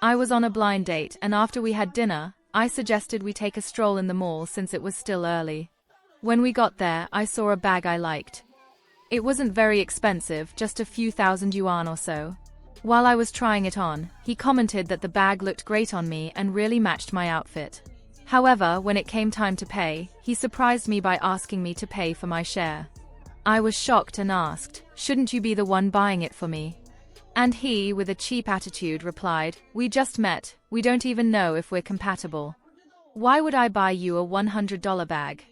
I was on a blind date, and after we had dinner, I suggested we take a stroll in the mall since it was still early. When we got there, I saw a bag I liked. It wasn't very expensive, just a few thousand yuan or so. While I was trying it on, he commented that the bag looked great on me and really matched my outfit. However, when it came time to pay, he surprised me by asking me to pay for my share. I was shocked and asked, "Shouldn't you be the one buying it for me?" And he, with a cheap attitude, replied, "We just met, we don't even know if we're compatible. Why would I buy you a $100 bag?"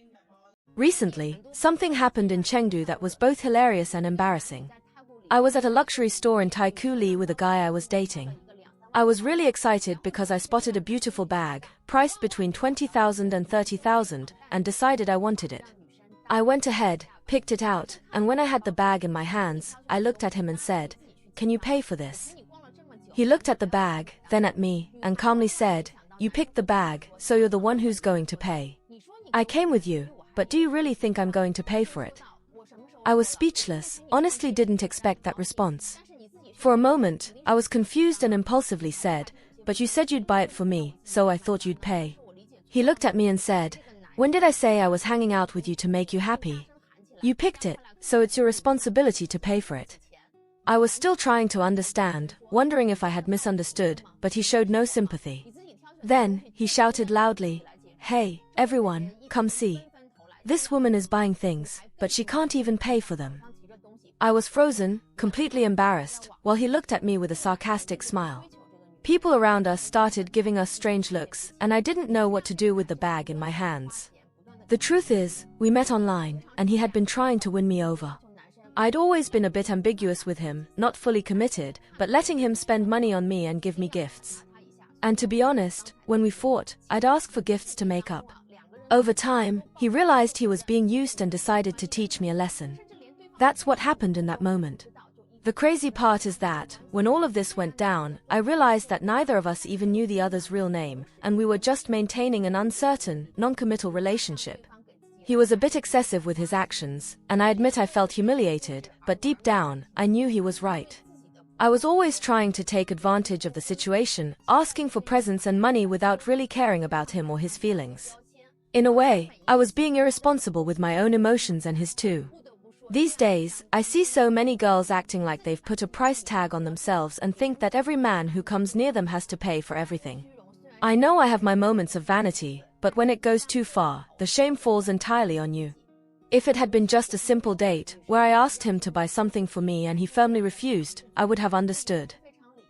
Recently, something happened in Chengdu that was both hilarious and embarrassing. I was at a luxury store in Taikoo Li with a guy I was dating. I was really excited because I spotted a beautiful bag, priced between 20,000 and 30,000, and decided I wanted it. I went ahead, picked it out, and when I had the bag in my hands, I looked at him and said, "Can you pay for this?" He looked at the bag, then at me, and calmly said, "You picked the bag, so you're the one who's going to pay. I came with you, but do you really think I'm going to pay for it?" I was speechless, honestly didn't expect that response. For a moment, I was confused and impulsively said, "But you said you'd buy it for me, so I thought you'd pay." He looked at me and said, "When did I say I was hanging out with you to make you happy? You picked it, so it's your responsibility to pay for it." I was still trying to understand, wondering if I had misunderstood, but he showed no sympathy. Then, he shouted loudly, "Hey, everyone, come see. This woman is buying things, but she can't even pay for them." I was frozen, completely embarrassed, while he looked at me with a sarcastic smile. People around us started giving us strange looks, and I didn't know what to do with the bag in my hands. The truth is, we met online, and he had been trying to win me over. I'd always been a bit ambiguous with him, not fully committed, but letting him spend money on me and give me gifts. And to be honest, when we fought, I'd ask for gifts to make up. Over time, he realized he was being used and decided to teach me a lesson. That's what happened in that moment. The crazy part is that, when all of this went down, I realized that neither of us even knew the other's real name, and we were just maintaining an uncertain, non-committal relationship. He was a bit excessive with his actions, and I admit I felt humiliated, but deep down, I knew he was right. I was always trying to take advantage of the situation, asking for presents and money without really caring about him or his feelings. In a way, I was being irresponsible with my own emotions and his too. These days, I see so many girls acting like they've put a price tag on themselves and think that every man who comes near them has to pay for everything. I know I have my moments of vanity, but when it goes too far, the shame falls entirely on you. If it had been just a simple date, where I asked him to buy something for me and he firmly refused, I would have understood.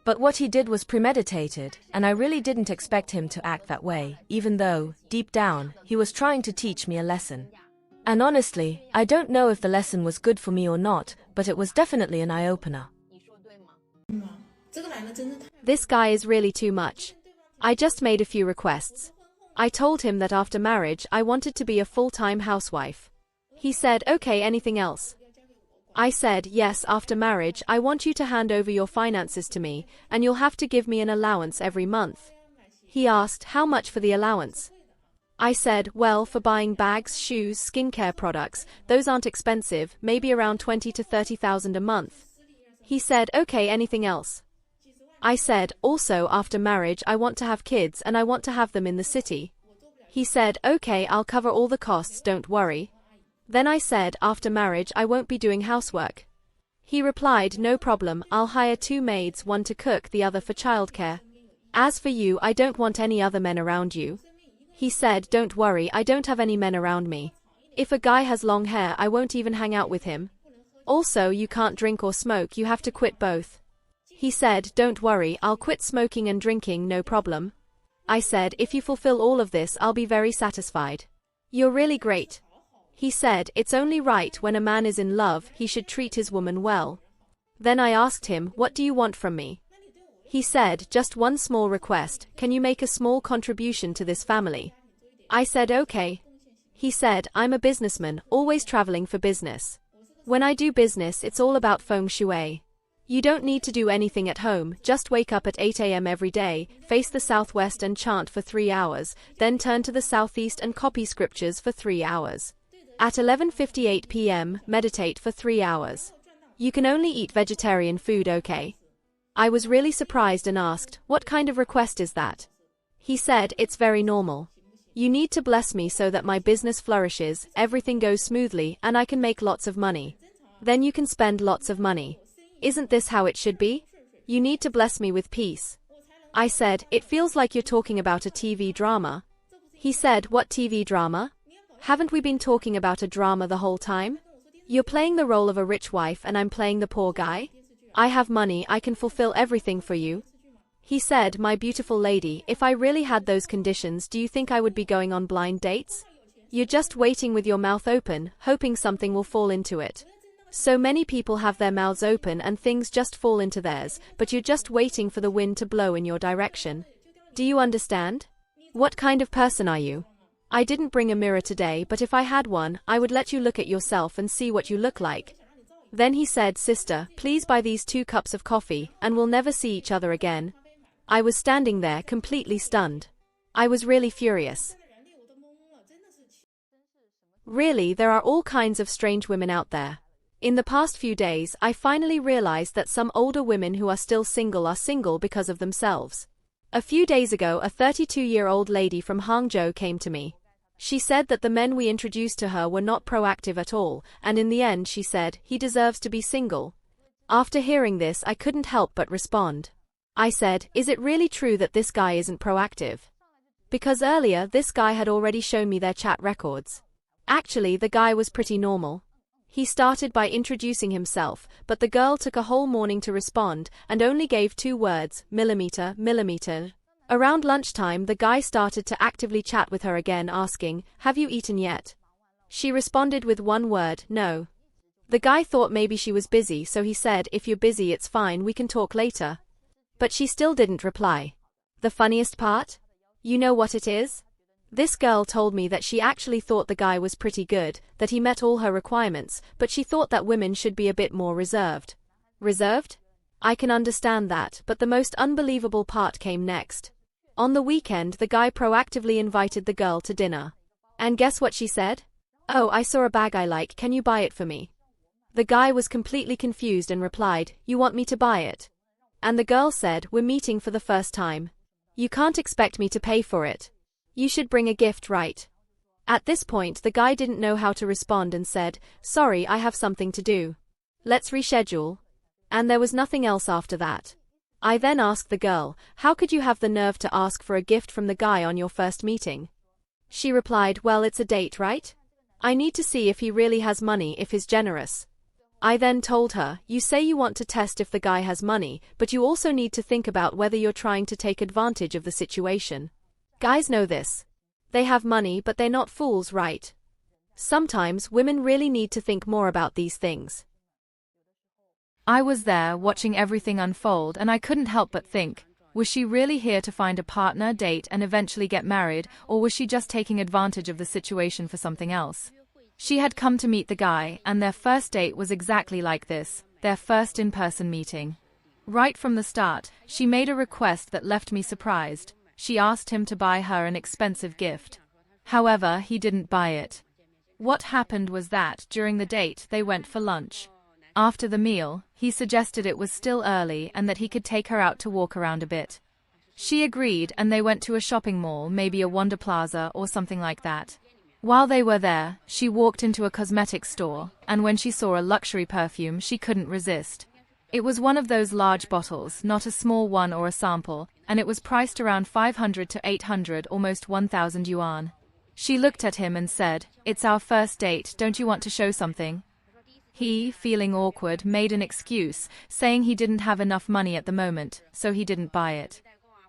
But what he did was premeditated, and I really didn't expect him to act that way, even though, deep down, he was trying to teach me a lesson. And honestly, I don't know if the lesson was good for me or not, but it was definitely an eye-opener. This guy is really too much. I just made a few requests. I told him that after marriage I wanted to be a full-time housewife. He said, "Okay, anything else?" I said, "Yes, after marriage I want you to hand over your finances to me, and you'll have to give me an allowance every month." He asked, "How much for the allowance?" I said, "Well, for buying bags, shoes, skincare products, those aren't expensive, maybe around 20 to 30,000 a month." He said, "Okay, anything else?" I said, "Also, after marriage I want to have kids and I want to have them in the city." He said, "Okay, I'll cover all the costs, don't worry." Then I said, "After marriage I won't be doing housework." He replied, "No problem, I'll hire 2 maids, one to cook, the other for childcare. As for you, I don't want any other men around you." He said, "Don't worry, I don't have any men around me. If a guy has long hair, I won't even hang out with him. Also, you can't drink or smoke, you have to quit both." He said, "Don't worry, I'll quit smoking and drinking, no problem." I said, "If you fulfill all of this, I'll be very satisfied. You're really great." He said, "It's only right when a man is in love, he should treat his woman well." Then I asked him, "What do you want from me?" He said, "Just one small request, can you make a small contribution to this family?" I said, "Okay." He said, "I'm a businessman, always traveling for business. When I do business, it's all about feng shui. You don't need to do anything at home, just wake up at 8 a.m. every day, face the southwest and chant for 3 hours, then turn to the southeast and copy scriptures for 3 hours. At 11:58 p.m., meditate for 3 hours. You can only eat vegetarian food, okay?" I was really surprised and asked, "What kind of request is that?" He said, "It's very normal. You need to bless me so that my business flourishes, everything goes smoothly, and I can make lots of money. Then you can spend lots of money. Isn't this how it should be? You need to bless me with peace." I said, "It feels like you're talking about a TV drama." He said, "What TV drama? Haven't we been talking about a drama the whole time? You're playing the role of a rich wife and I'm playing the poor guy? I have money, I can fulfill everything for you." He said, "My beautiful lady, if I really had those conditions, do you think I would be going on blind dates? You're just waiting with your mouth open, hoping something will fall into it. So many people have their mouths open and things just fall into theirs, but you're just waiting for the wind to blow in your direction. Do you understand? What kind of person are you? I didn't bring a mirror today, but if I had one, I would let you look at yourself and see what you look like." Then he said, "Sister, please buy these 2 cups of coffee, and we'll never see each other again." I was standing there, completely stunned. I was really furious. Really, there are all kinds of strange women out there. In the past few days, I finally realized that some older women who are still single are single because of themselves. A few days ago, a 32-year-old lady from Hangzhou came to me. She said that the men we introduced to her were not proactive at all, and in the end she said, "He deserves to be single." After hearing this, I couldn't help but respond. I said, "Is it really true that this guy isn't proactive?" Because earlier, this guy had already shown me their chat records. Actually, the guy was pretty normal. He started by introducing himself, but the girl took a whole morning to respond, and only gave 2 words, millimeter, millimeter. Around lunchtime, the guy started to actively chat with her again, asking, "Have you eaten yet?" She responded with 1 word, "No." The guy thought maybe she was busy, so he said, "If you're busy, it's fine, we can talk later." But she still didn't reply. The funniest part? You know what it is? This girl told me that she actually thought the guy was pretty good, that he met all her requirements, but she thought that women should be a bit more reserved. Reserved? I can understand that, but the most unbelievable part came next. On the weekend, the guy proactively invited the girl to dinner. And guess what she said? "Oh, I saw a bag I like, can you buy it for me?" The guy was completely confused and replied, "You want me to buy it?" And the girl said, "We're meeting for the first time. You can't expect me to pay for it. You should bring a gift, right?" At this point, the guy didn't know how to respond and said, "Sorry, I have something to do. Let's reschedule." And there was nothing else after that. I then asked the girl, "How could you have the nerve to ask for a gift from the guy on your first meeting?" She replied, "Well, it's a date, right? I need to see if he really has money, if he's generous." I then told her, "You say you want to test if the guy has money, but you also need to think about whether you're trying to take advantage of the situation. Guys know this. They have money, but they're not fools, right? Sometimes women really need to think more about these things." I was there watching everything unfold and I couldn't help but think, was she really here to find a partner, date and eventually get married, or was she just taking advantage of the situation for something else? She had come to meet the guy, and their first date was exactly like this, their first in-person meeting. Right from the start, she made a request that left me surprised. She asked him to buy her an expensive gift. However, he didn't buy it. What happened was that, during the date, they went for lunch. After the meal, he suggested it was still early and that he could take her out to walk around a bit. She agreed and they went to a shopping mall, maybe a Wonder Plaza or something like that. While they were there, she walked into a cosmetics store, and when she saw a luxury perfume, she couldn't resist. It was one of those large bottles, not a small one or a sample, and it was priced around 500 to 800, almost 1,000 yuan. She looked at him and said, "It's our first date, don't you want to show something?" He, feeling awkward, made an excuse, saying he didn't have enough money at the moment, so he didn't buy it.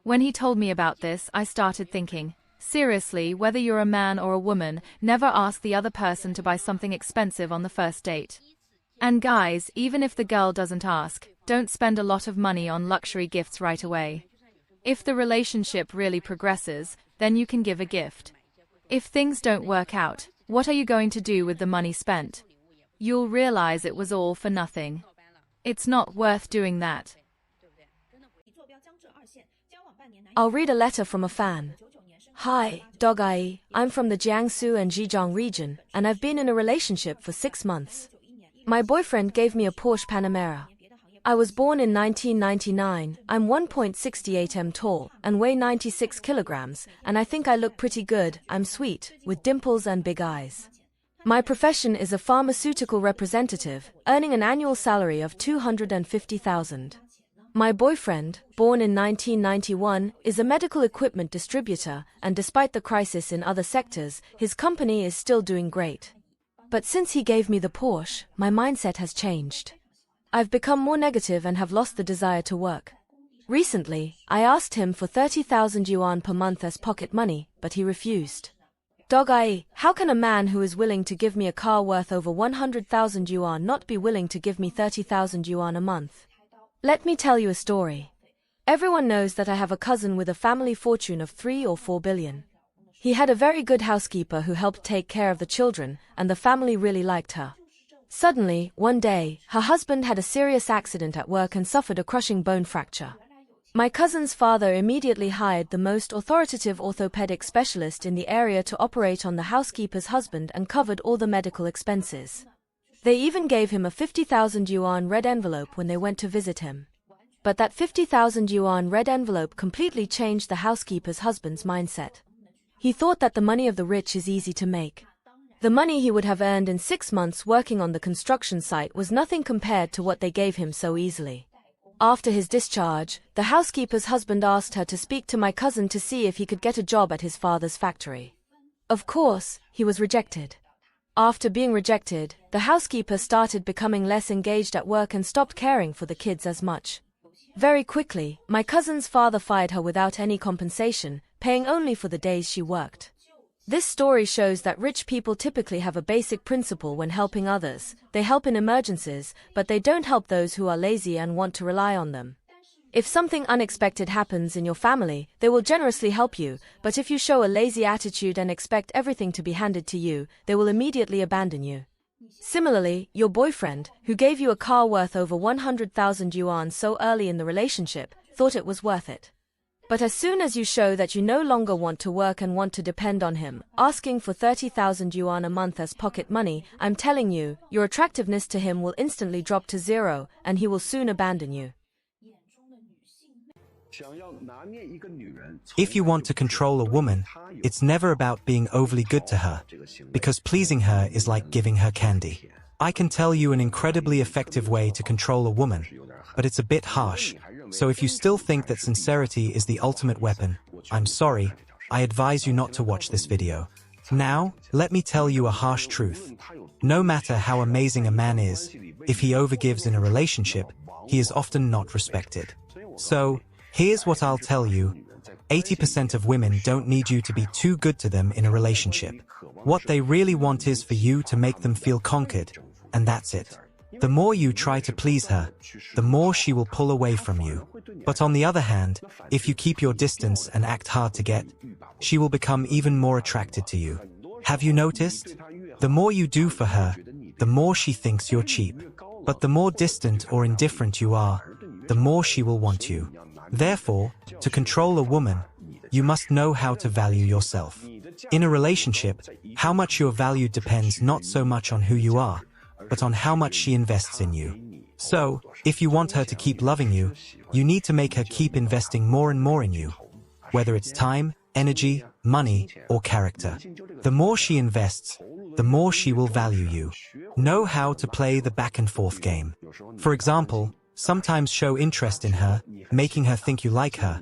When he told me about this, I started thinking, seriously, whether you're a man or a woman, never ask the other person to buy something expensive on the first date. And guys, even if the girl doesn't ask, don't spend a lot of money on luxury gifts right away. If the relationship really progresses, then you can give a gift. If things don't work out, what are you going to do with the money spent? You'll realize it was all for nothing. It's not worth doing that. I'll read a letter from a fan. Hi, Dog Ai. I'm from the Jiangsu and Zhejiang region, and I've been in a relationship for 6 months. My boyfriend gave me a Porsche Panamera. I was born in 1999, I'm 1.68 m tall and weigh 96 kilograms, and I think I look pretty good, I'm sweet, with dimples and big eyes. My profession is a pharmaceutical representative, earning an annual salary of $250,000. My boyfriend, born in 1991, is a medical equipment distributor, and despite the crisis in other sectors, his company is still doing great. But since he gave me the Porsche, my mindset has changed. I've become more negative and have lost the desire to work. Recently, I asked him for 30,000 yuan per month as pocket money, but he refused. How can a man who is willing to give me a car worth over 100,000 yuan not be willing to give me 30,000 yuan a month? Let me tell you a story. Everyone knows that I have a cousin with a family fortune of 3 or 4 billion. He had a very good housekeeper who helped take care of the children, and the family really liked her. Suddenly, one day, her husband had a serious accident at work and suffered a crushing bone fracture. My cousin's father immediately hired the most authoritative orthopedic specialist in the area to operate on the housekeeper's husband and covered all the medical expenses. They even gave him a 50,000 yuan red envelope when they went to visit him. But that 50,000 yuan red envelope completely changed the housekeeper's husband's mindset. He thought that the money of the rich is easy to make. The money he would have earned in 6 months working on the construction site was nothing compared to what they gave him so easily. After his discharge, the housekeeper's husband asked her to speak to my cousin to see if he could get a job at his father's factory. Of course, he was rejected. After being rejected, the housekeeper started becoming less engaged at work and stopped caring for the kids as much. Very quickly, my cousin's father fired her without any compensation, paying only for the days she worked. This story shows that rich people typically have a basic principle when helping others. They help in emergencies, but they don't help those who are lazy and want to rely on them. If something unexpected happens in your family, they will generously help you, but if you show a lazy attitude and expect everything to be handed to you, they will immediately abandon you. Similarly, your boyfriend, who gave you a car worth over 100,000 yuan so early in the relationship, thought it was worth it. But as soon as you show that you no longer want to work and want to depend on him, asking for 30,000 yuan a month as pocket money, I'm telling you, your attractiveness to him will instantly drop to zero, and he will soon abandon you. If you want to control a woman, it's never about being overly good to her, because pleasing her is like giving her candy. I can tell you an incredibly effective way to control a woman, but it's a bit harsh. So if you still think that sincerity is the ultimate weapon, I'm sorry, I advise you not to watch this video. Now, let me tell you a harsh truth. No matter how amazing a man is, if he overgives in a relationship, he is often not respected. So, here's what I'll tell you. 80% of women don't need you to be too good to them in a relationship. What they really want is for you to make them feel conquered, and that's it. The more you try to please her, the more she will pull away from you. But on the other hand, if you keep your distance and act hard to get, she will become even more attracted to you. Have you noticed? The more you do for her, the more she thinks you're cheap. But the more distant or indifferent you are, the more she will want you. Therefore, to control a woman, you must know how to value yourself. In a relationship, how much you're valued depends not so much on who you are, but on how much she invests in you. So, if you want her to keep loving you, you need to make her keep investing more and more in you. Whether it's time, energy, money, or character. The more she invests, the more she will value you. Know how to play the back and forth game. For example, sometimes show interest in her, making her think you like her.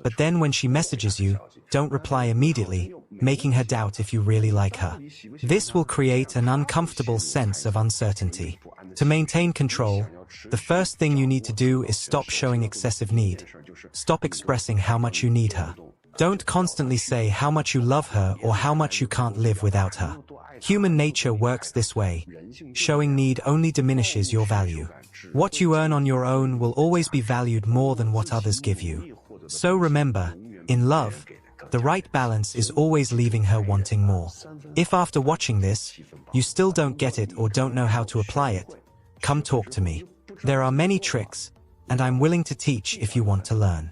But then when she messages you, don't reply immediately, making her doubt if you really like her. This will create an uncomfortable sense of uncertainty. To maintain control, the first thing you need to do is stop showing excessive need. Stop expressing how much you need her. Don't constantly say how much you love her or how much you can't live without her. Human nature works this way. Showing need only diminishes your value. What you earn on your own will always be valued more than what others give you. So remember, in love, the right balance is always leaving her wanting more. If after watching this, you still don't get it or don't know how to apply it, come talk to me. There are many tricks, and I'm willing to teach if you want to learn.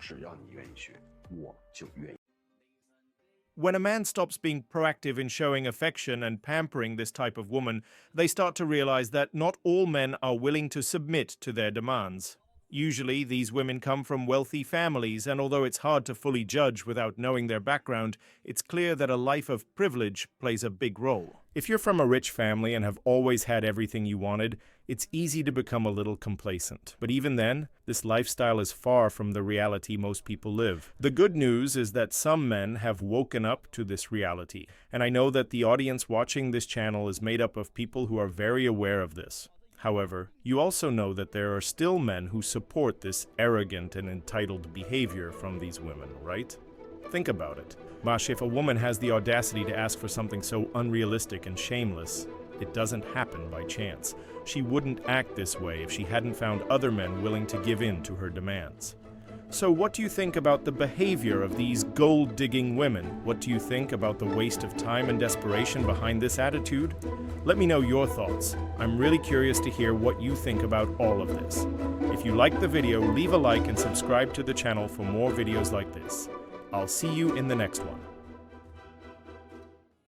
When a man stops being proactive in showing affection and pampering this type of woman, they start to realize that not all men are willing to submit to their demands. Usually, these women come from wealthy families, and although it's hard to fully judge without knowing their background, it's clear that a life of privilege plays a big role. If you're from a rich family and have always had everything you wanted, it's easy to become a little complacent. But even then, this lifestyle is far from the reality most people live. The good news is that some men have woken up to this reality, and I know that the audience watching this channel is made up of people who are very aware of this. However, you also know that there are still men who support this arrogant and entitled behavior from these women, right? Think about it. Mash, if a woman has the audacity to ask for something so unrealistic and shameless, it doesn't happen by chance. She wouldn't act this way if she hadn't found other men willing to give in to her demands. So what do you think about the behavior of these gold-digging women? What do you think about the waste of time and desperation behind this attitude? Let me know your thoughts. I'm really curious to hear what you think about all of this. If you liked the video, leave a like and subscribe to the channel for more videos like this. I'll see you in the next one.